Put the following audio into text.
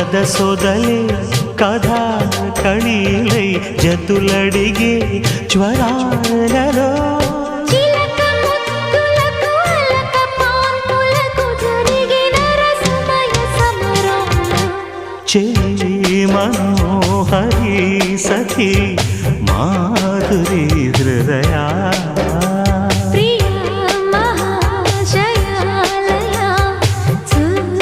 కథ సొదలే కథా కళీలై జతులడిగే జ్వరాలలో చెలి మనోహరి సఖి మాధురి హృదయా